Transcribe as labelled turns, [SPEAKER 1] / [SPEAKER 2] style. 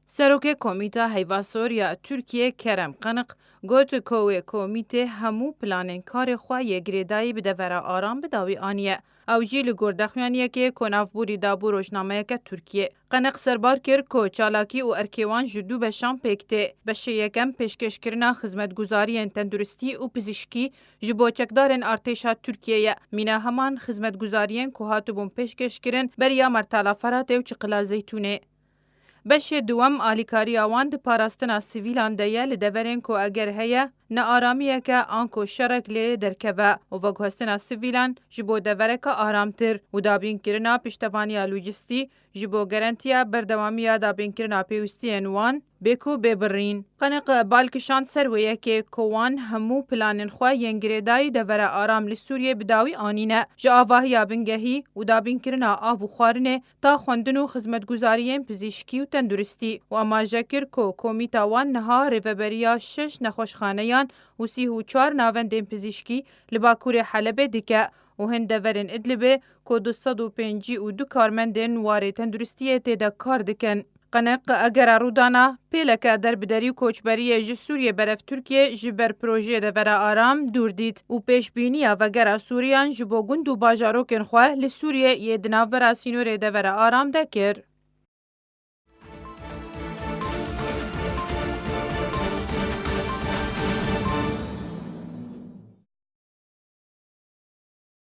[SPEAKER 1] سروک کمیته هیوا سوریا ترکیه کرم قنق گوت کوه کمیته همو پلانن کار خواه گریدایی بده ورا آرام بداوی آنیه. او جیل گردخوانیه که کناف بوری دابو روشنامه که ترکیه. قنق سربار کر کو چالاکی و ارکیوان جدو به شام پکته. بشه یکم پیشکش کرنا خدمتگزاری تندرستی و پزشکی جبو چکدارن ارتشا ترکیه. مینا همان خدمتگزارین که هاتو بون پیشکش کرن بریا مرتالا فرات و چقلا زیتونه. بشه دوام آلیکاری آوان ده پاراستنا سیویلان ده لدورین کو اگر هیا نه آرامیه که آنکو شرک لی درکوه و وگهستنا سیویلان جبو دورک آرامتر و دابین کرنا پشتوانی لوجستی جبو گرانتیا بردوامی دابین کرنا پیوستی انوان بکو ببرین. قنق بالکشان سرویه که کوان همو پلانن خواه ینگریدای دور آرام لسوریه بداوی آنینه جا آواهی آبنگهی و دابین کرنا آو خوارنه تا خوندن و خدمتگزارین پزشکی و تندرستی و اما جکر کو کومیتا وان نها ریوبریا 6 نخوشخانه و 34 ناوندین پزشکی لباکور حلب دیگه و هندورن ادلبه که 252 کارمندین واره تندرستیه تیدا کار دکن. قنق اگر رودانا پیلکه در بدری کوچبری جسوریه برف ترکیه جبر پروژه دور آرام دور دید و پیش بینیه و گر سوریان جبو گندو باجارو کن خواه لسوریه یه دناو برا سینوره دور آرام دکر.